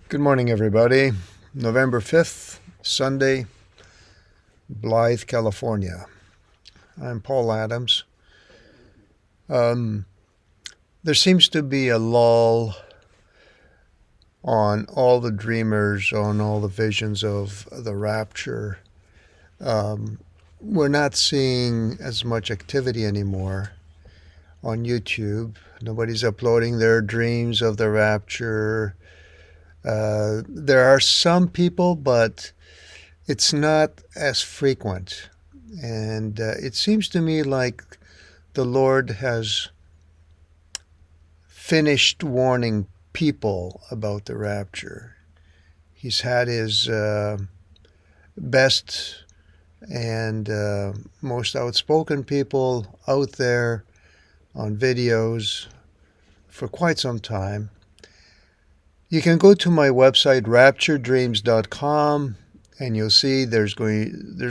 Good morning, everybody. November 5th, Sunday, Blythe, California. I'm Paul Adams. There seems to be a lull on all the dreamers, on all the visions of the rapture. We're not seeing as much activity anymore on YouTube. Nobody's uploading their dreams of the rapture. There are some people, but it's not as frequent. And it seems to me like the Lord has finished warning people about the rapture. He's had his best and most outspoken people out there on videos for quite some time. You can go to my website, rapturedreams.com, and you'll see there's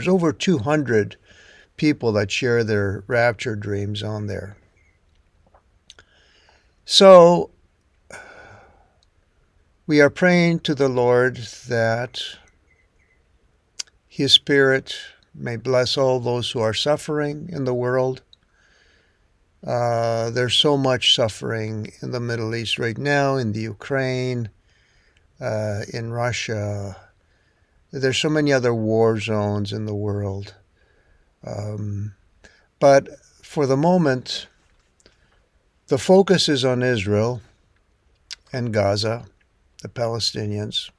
over 200 people that share their rapture dreams on there. So we are praying to the Lord that His Spirit may bless all those who are suffering in the world. There's so much suffering in the Middle East right now, in the Ukraine, in Russia. There's so many other war zones in the world. But for the moment, the focus is on Israel and Gaza, the Palestinians.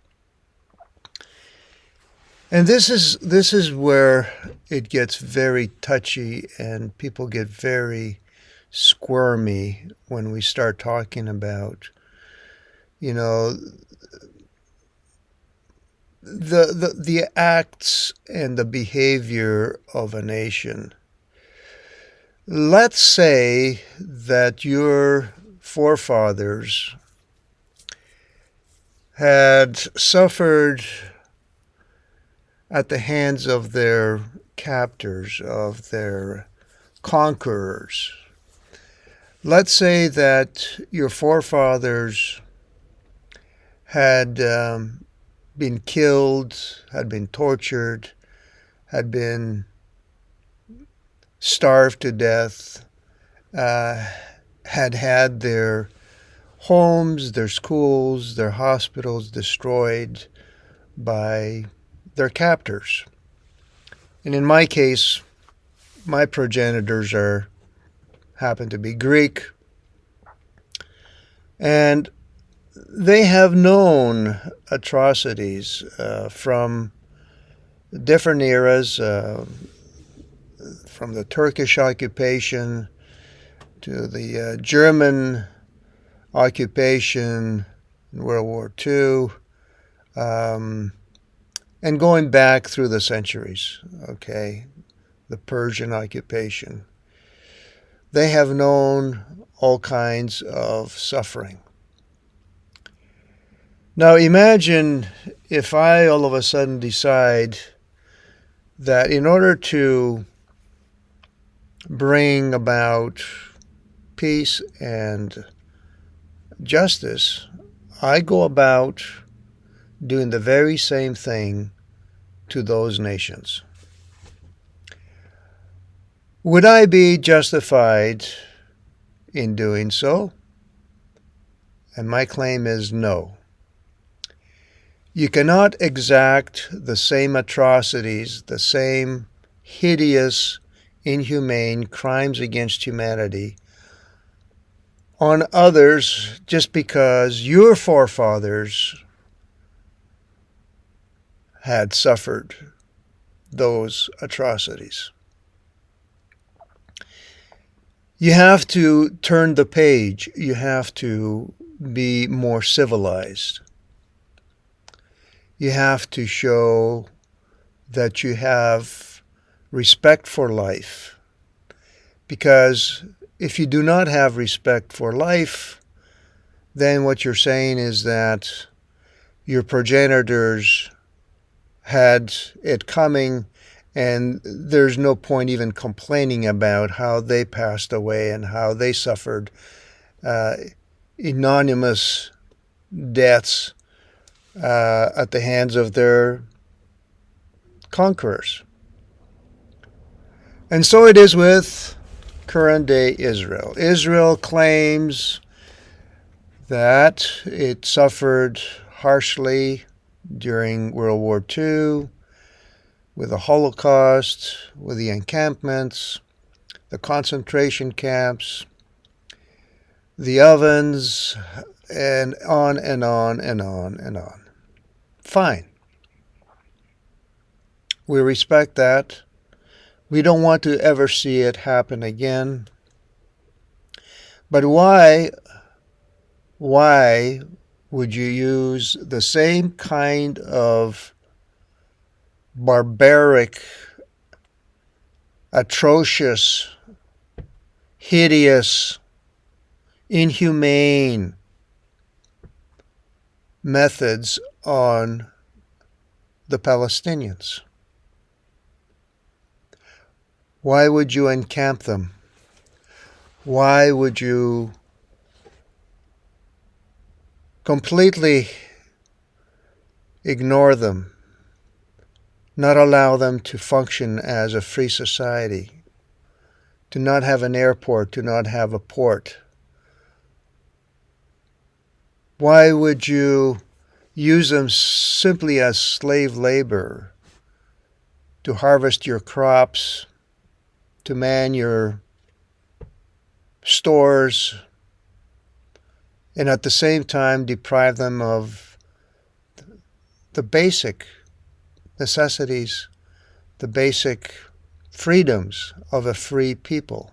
And this is where it gets very touchy and people get very squirmy when we start talking about, the acts and the behavior of a nation. Let's say that your forefathers had suffered at the hands of their captors, of their conquerors. Let's say that your forefathers had been killed, had been tortured, had been starved to death, had their homes, their schools, their hospitals destroyed by their captors. And in my case, my progenitors happen to be Greek, and they have known atrocities from different eras, from the Turkish occupation to the German occupation in World War II, and going back through the centuries, the Persian occupation. They have known all kinds of suffering. Now imagine if I all of a sudden decide that in order to bring about peace and justice, I go about doing the very same thing to those nations. Would I be justified in doing so? And my claim is no. You cannot exact the same atrocities, the same hideous, inhumane crimes against humanity on others just because your forefathers had suffered those atrocities. You have to turn the page. You have to be more civilized. You have to show that you have respect for life. Because if you do not have respect for life, then what you're saying is that your progenitors had it coming, and there's no point even complaining about how they passed away and how they suffered anonymous deaths at the hands of their conquerors. And so it is with current day Israel. Israel claims that it suffered harshly during World War II, with the Holocaust, with the encampments, the concentration camps, the ovens, and on and on and on and on. Fine. We respect that. We don't want to ever see it happen again. But why would you use the same kind of barbaric, atrocious, hideous, inhumane methods on the Palestinians? Why would you encamp them? Why would you completely ignore them, not allow them to function as a free society, to not have an airport, to not have a port? Why would you use them simply as slave labor to harvest your crops, to man your stores, and at the same time deprive them of the basic necessities, the basic freedoms of a free people?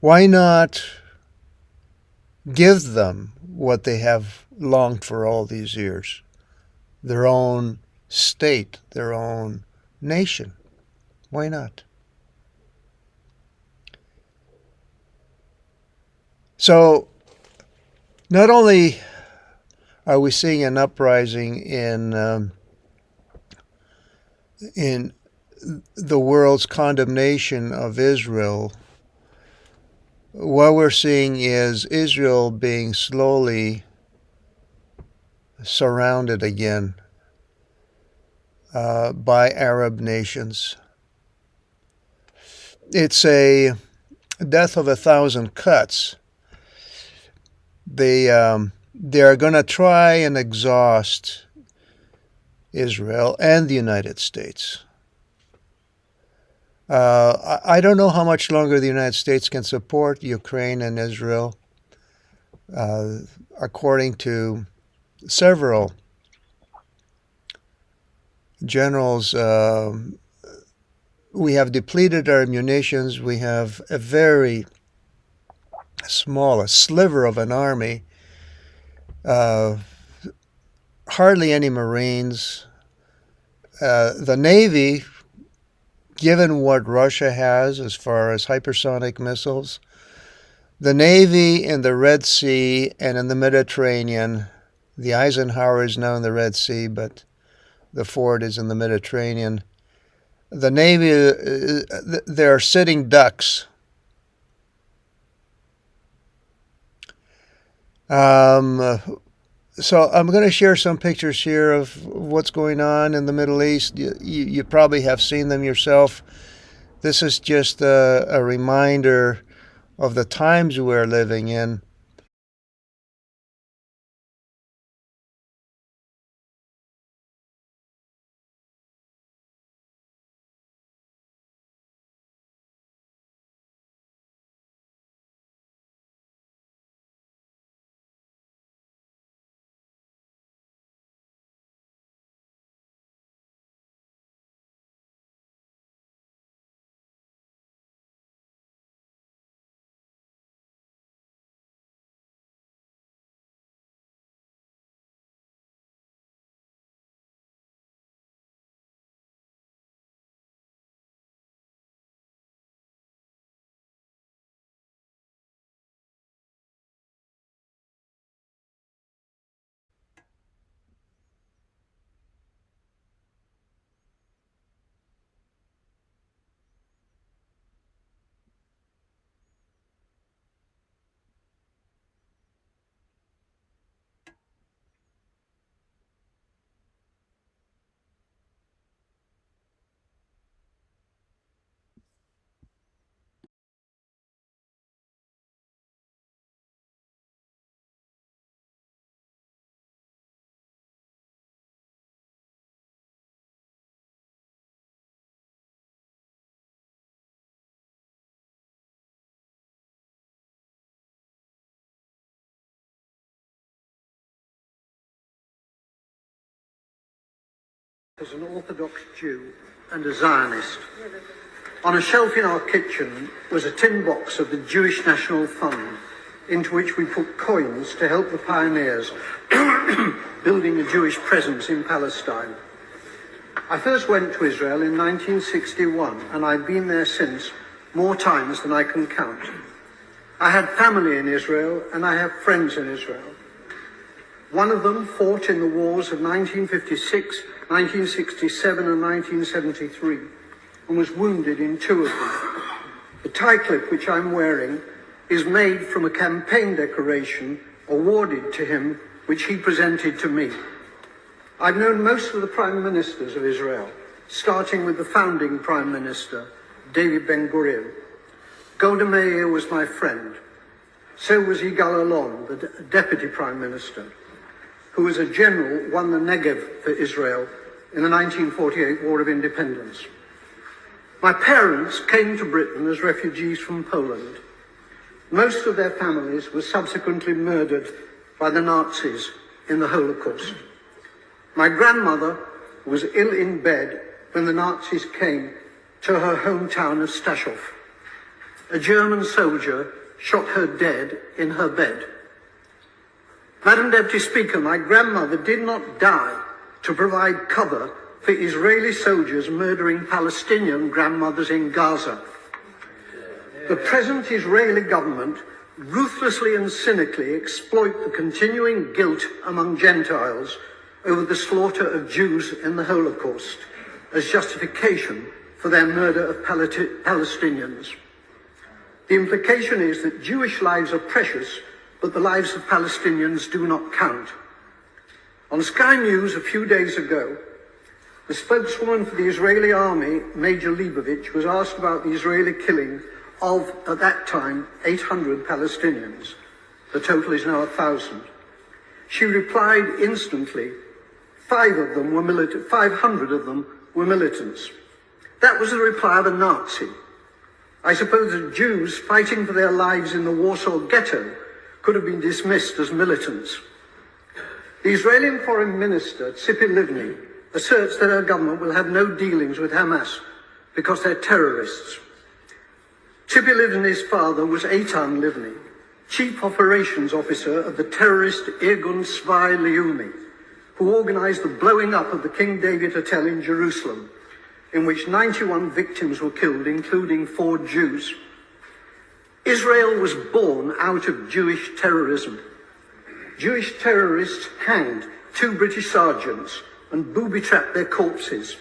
Why not give them what they have longed for all these years? Their own state, their own nation. Why not? So, not only are we seeing an uprising in the world's condemnation of Israel, what we're seeing is Israel being slowly surrounded again by Arab nations. It's a death of 1,000 cuts. They are going to try and exhaust Israel and the United States. I don't know how much longer the United States can support Ukraine and Israel. According to several generals, we have depleted our munitions. We have a very small, a sliver of an army, hardly any Marines. The Navy, given what Russia has as far as hypersonic missiles, the Navy in the Red Sea and in the Mediterranean, the Eisenhower is now in the Red Sea, but the Ford is in the Mediterranean. The Navy, they're sitting ducks. So I'm going to share some pictures here of what's going on in the Middle East. You probably have seen them yourself. This is just a reminder of the times we're living in. As an Orthodox Jew and a Zionist. On a shelf in our kitchen was a tin box of the Jewish National Fund, into which we put coins to help the pioneers building a Jewish presence in Palestine. I first went to Israel in 1961, and I've been there since more times than I can count. I had family in Israel, and I have friends in Israel. One of them fought in the wars of 1956, 1967 and 1973, and was wounded in two of them. The tie clip which I'm wearing is made from a campaign decoration awarded to him, which he presented to me. I've known most of the prime ministers of Israel, starting with the founding prime minister, David Ben-Gurion. Golda Meir was my friend. So was Yigal Allon, the deputy prime minister, who as a general won the Negev for Israel in the 1948 War of Independence. My parents came to Britain as refugees from Poland. Most of their families were subsequently murdered by the Nazis in the Holocaust. My grandmother was ill in bed when the Nazis came to her hometown of Stachov. A German soldier shot her dead in her bed. Madam Deputy Speaker, my grandmother did not die to provide cover for Israeli soldiers murdering Palestinian grandmothers in Gaza. The present Israeli government ruthlessly and cynically exploit the continuing guilt among Gentiles over the slaughter of Jews in the Holocaust as justification for their murder of Palestinians. The implication is that Jewish lives are precious, but the lives of Palestinians do not count. On Sky News a few days ago, the spokeswoman for the Israeli army, Major Leibovich, was asked about the Israeli killing of, at that time, 800 Palestinians. The total is now 1,000. She replied instantly, 500 of them were militants. That was the reply of a Nazi. I suppose that Jews fighting for their lives in the Warsaw Ghetto could have been dismissed as militants. The Israeli Foreign Minister, Tzipi Livni, asserts that her government will have no dealings with Hamas because they're terrorists. Tzipi Livni's father was Eitan Livni, Chief Operations Officer of the terrorist Irgun Tzvai Leumi, who organized the blowing up of the King David Hotel in Jerusalem, in which 91 victims were killed, including 4 Jews. Israel was born out of Jewish terrorism. Jewish terrorists hanged 2 British sergeants and booby-trapped their corpses.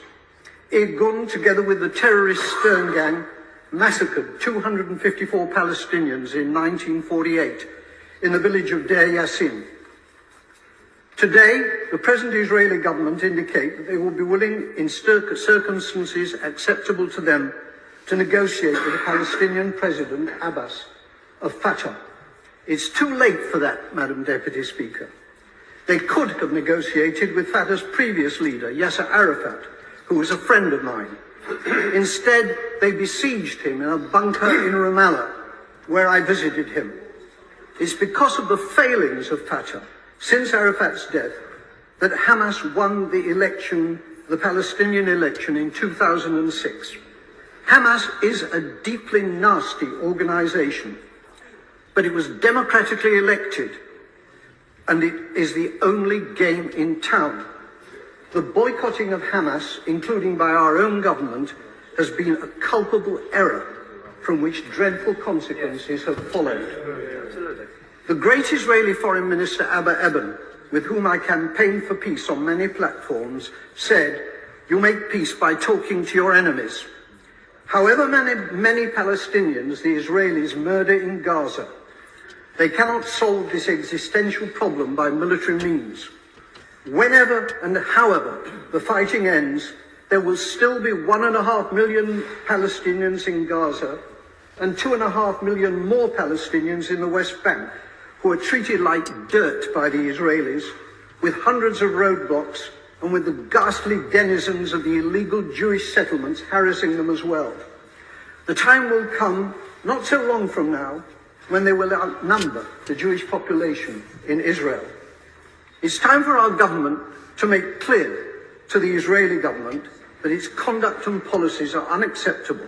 Irgun, together with the terrorist Stern Gang, massacred 254 Palestinians in 1948 in the village of Deir Yassin. Today, the present Israeli government indicate that they will be willing, in circumstances acceptable to them, to negotiate with the Palestinian President Abbas of Fatah. It's too late for that, Madam Deputy Speaker. They could have negotiated with Fatah's previous leader, Yasser Arafat, who was a friend of mine. Instead, they besieged him in a bunker in Ramallah, where I visited him. It's because of the failings of Fatah since Arafat's death that Hamas won the election, the Palestinian election in 2006. Hamas is a deeply nasty organization, but it was democratically elected, and it is the only game in town. The boycotting of Hamas, including by our own government, has been a culpable error from which dreadful consequences have followed. The great Israeli Foreign Minister Abba Eban, with whom I campaigned for peace on many platforms, said, "You make peace by talking to your enemies." However many Palestinians the Israelis murder in Gaza, they cannot solve this existential problem by military means. Whenever and however the fighting ends, there will still be 1.5 million Palestinians in Gaza and 2.5 million more Palestinians in the West Bank, who are treated like dirt by the Israelis, with hundreds of roadblocks and with the ghastly denizens of the illegal Jewish settlements harassing them as well. The time will come, not so long from now, when they will outnumber the Jewish population in Israel. It's time for our government to make clear to the Israeli government that its conduct and policies are unacceptable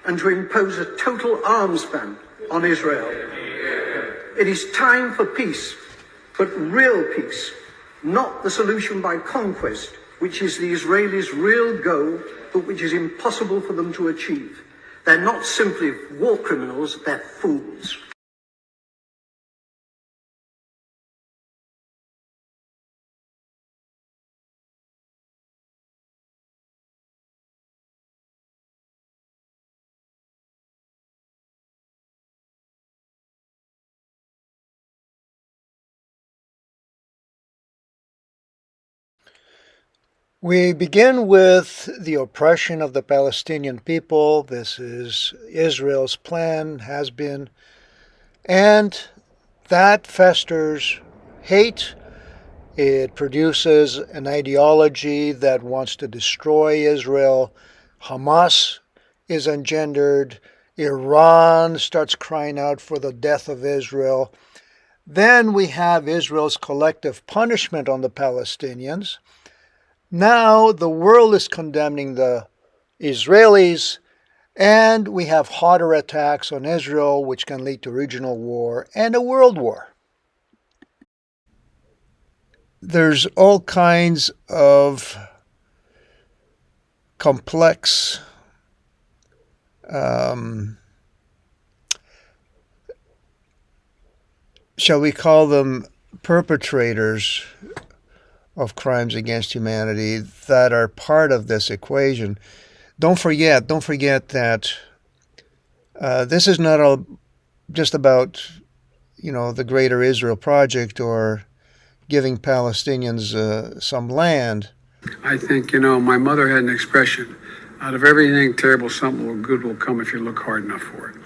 and to impose a total arms ban on Israel. It is time for peace, but real peace, not the solution by conquest, which is the Israelis' real goal, but which is impossible for them to achieve. They're not simply war criminals, they're fools. We begin with the oppression of the Palestinian people. This is Israel's plan, has been, and that festers hate. It produces an ideology that wants to destroy Israel. Hamas is engendered. Iran starts crying out for the death of Israel. Then we have Israel's collective punishment on the Palestinians. Now the world is condemning the Israelis, and we have hotter attacks on Israel, which can lead to regional war and a world war. There's all kinds of complex shall we call them perpetrators of crimes against humanity that are part of this equation. Don't forget that this is not all just about, the Greater Israel Project or giving Palestinians some land. I think, my mother had an expression, out of everything terrible, something good will come if you look hard enough for it.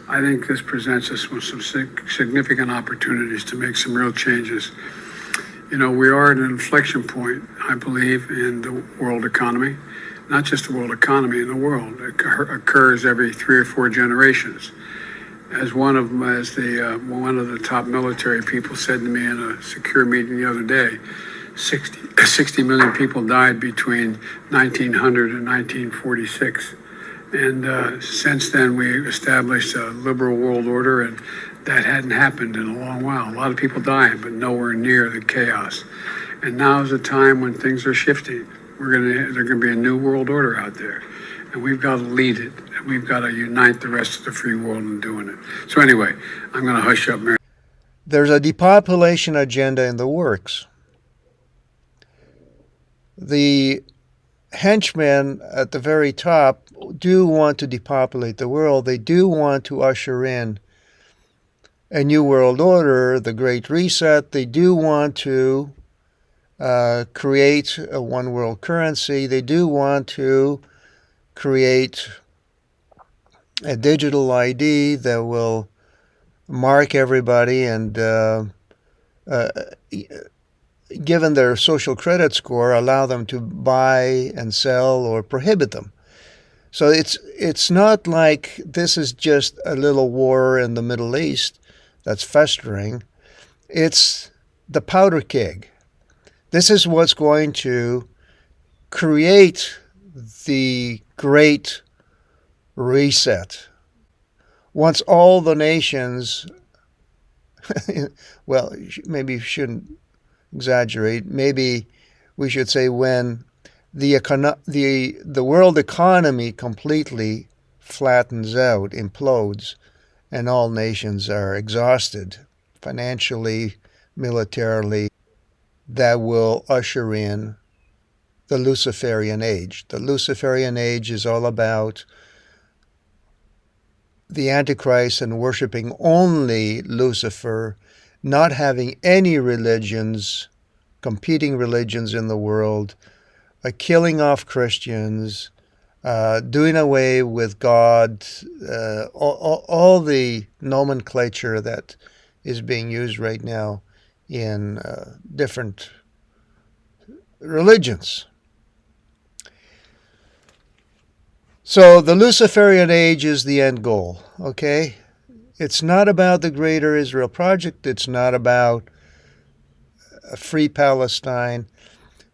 I think this presents us with some significant opportunities to make some real changes. We are at an inflection point, I believe, in the world economy. Not just the world economy, in the world. It occurs every 3 or 4 generations. As one of the top military people said to me in a secure meeting the other day, 60 million people died between 1900 and 1946. And since then, we established a liberal world order, and that hadn't happened in a long while. A lot of people dying, but nowhere near the chaos. And now is a time when things are shifting. There's going to be a new world order out there, and we've got to lead it, and we've got to unite the rest of the free world in doing it. So anyway, I'm going to hush up, Mary. There's a depopulation agenda in the works. The henchmen at the very top do want to depopulate the world. They do want to usher in a new world order, the Great Reset. They do want to create a one world currency. They do want to create a digital ID that will mark everybody and given their social credit score, allow them to buy and sell or prohibit them. So it's not like this is just a little war in the Middle East that's festering. It's the powder keg. This is what's going to create the Great Reset. Once all the nations, well, maybe you shouldn't exaggerate. Maybe we should say when the world economy completely flattens out, implodes, and all nations are exhausted financially, militarily, that will usher in the Luciferian age. The Luciferian age is all about the Antichrist and worshiping only Lucifer, not having any religions, competing religions in the world, killing off Christians, doing away with God, all the nomenclature that is being used right now in different religions. So the Luciferian age is the end goal, okay? It's not about the Greater Israel Project. It's not about a free Palestine.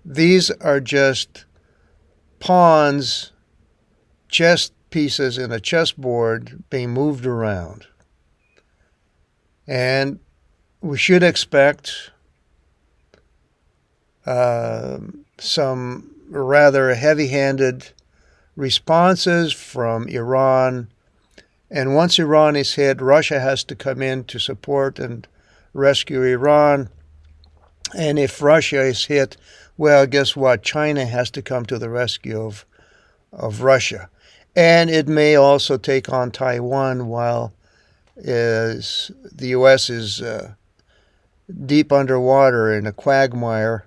These are just pawns, chess pieces in a chessboard being moved around. And we should expect some rather heavy-handed responses from Iran. And once Iran is hit, Russia has to come in to support and rescue Iran. And if Russia is hit, well, guess what? China has to come to the rescue of Russia. And it may also take on Taiwan while the U.S. is deep underwater in a quagmire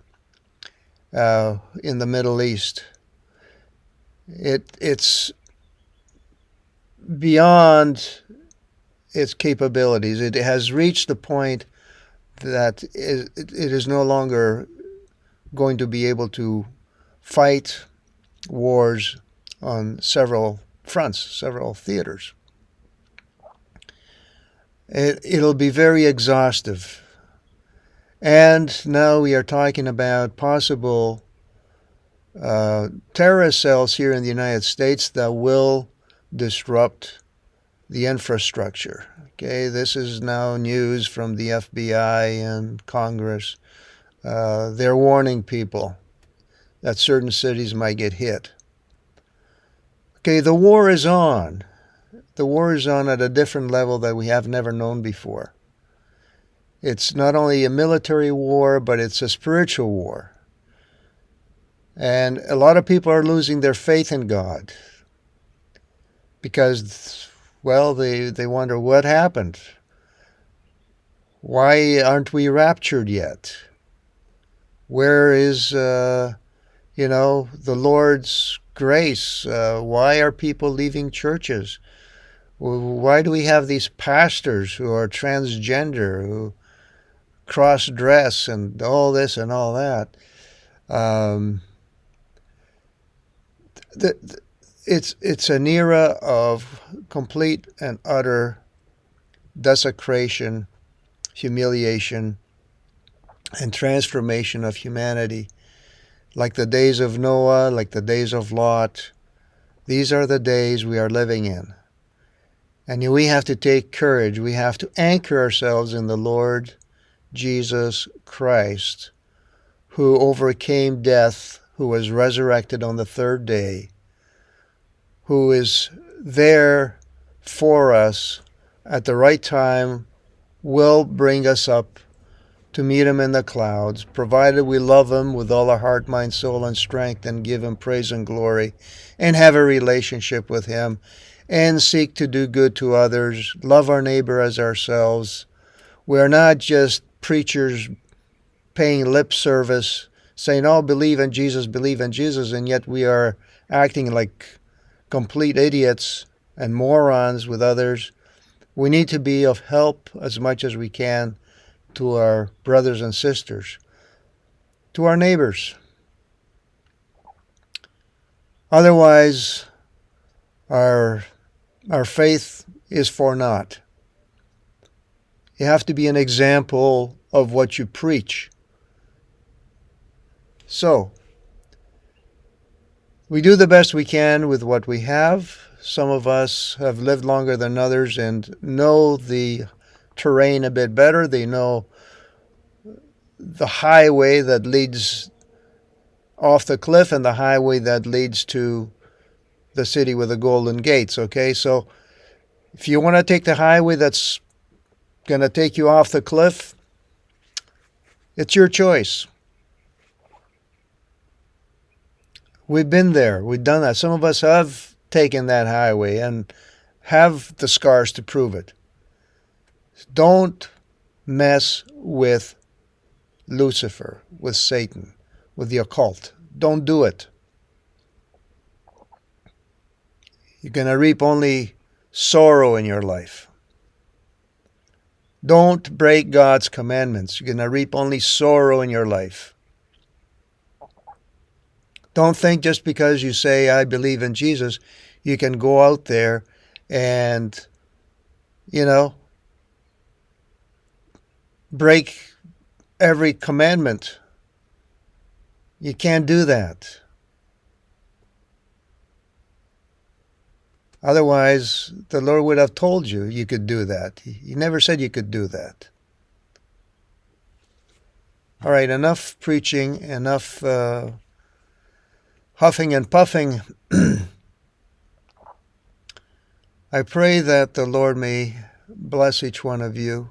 in the Middle East. It's beyond its capabilities. It has reached the point that it is no longer going to be able to fight wars on several fronts, several theaters. It'll be very exhaustive. And now we are talking about possible terrorist cells here in the United States that will disrupt the infrastructure. Okay, this is now news from the FBI and Congress. They're warning people that certain cities might get hit. Okay, the war is on. The war is on at a different level that we have never known before. It's not only a military war, but it's a spiritual war. And a lot of people are losing their faith in God because, well, they wonder what happened. Why aren't we raptured yet? Where is, the Lord's grace? Why are people leaving churches? Why do we have these pastors who are transgender, who cross-dress and all this and all that? It's an era of complete and utter desecration, humiliation, and transformation of humanity. Like the days of Noah, like the days of Lot. These are the days we are living in. And we have to take courage. We have to anchor ourselves in the Lord Jesus Christ, who overcame death, who was resurrected on the third day, who is there for us at the right time, will bring us up to meet him in the clouds, provided we love him with all our heart, mind, soul, and strength, and give him praise and glory, and have a relationship with him, and seek to do good to others, love our neighbor as ourselves. We are not just preachers paying lip service, saying, oh, believe in Jesus, and yet we are acting like complete idiots and morons with others. We need to be of help as much as we can to our brothers and sisters, to our neighbors. Otherwise, our faith is for naught. You have to be an example of what you preach. So, we do the best we can with what we have. Some of us have lived longer than others and know the terrain a bit better. They know the highway that leads off the cliff and the highway that leads to the city with the golden gates, okay? So if you want to take the highway that's going to take you off the cliff, it's your choice. We've been there. We've done that. Some of us have taken that highway and have the scars to prove it. Don't mess with Lucifer, with Satan, with the occult. Don't do it. You're going to reap only sorrow in your life. Don't break God's commandments. You're going to reap only sorrow in your life. Don't think just because you say, I believe in Jesus, you can go out there and, break every commandment You can't do that. Otherwise, the Lord would have told you you could do that. He never said you could do that. All right, enough preaching, enough huffing and puffing. I pray that the Lord may bless each one of you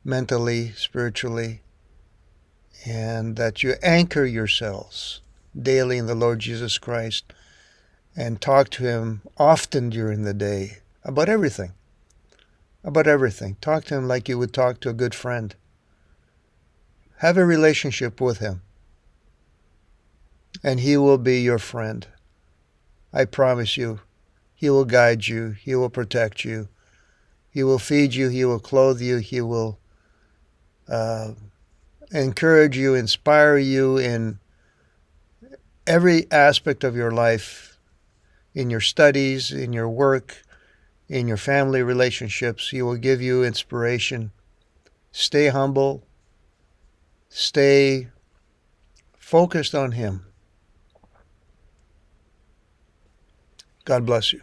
mentally, spiritually, and that you anchor yourselves daily in the Lord Jesus Christ and talk to Him often during the day about everything. About everything. Talk to Him like you would talk to a good friend. Have a relationship with Him, and He will be your friend. I promise you. He will guide you. He will protect you. He will feed you. He will clothe you. He will encourage you, inspire you in every aspect of your life, in your studies, in your work, in your family relationships. He will give you inspiration. Stay humble. Stay focused on Him. God bless you.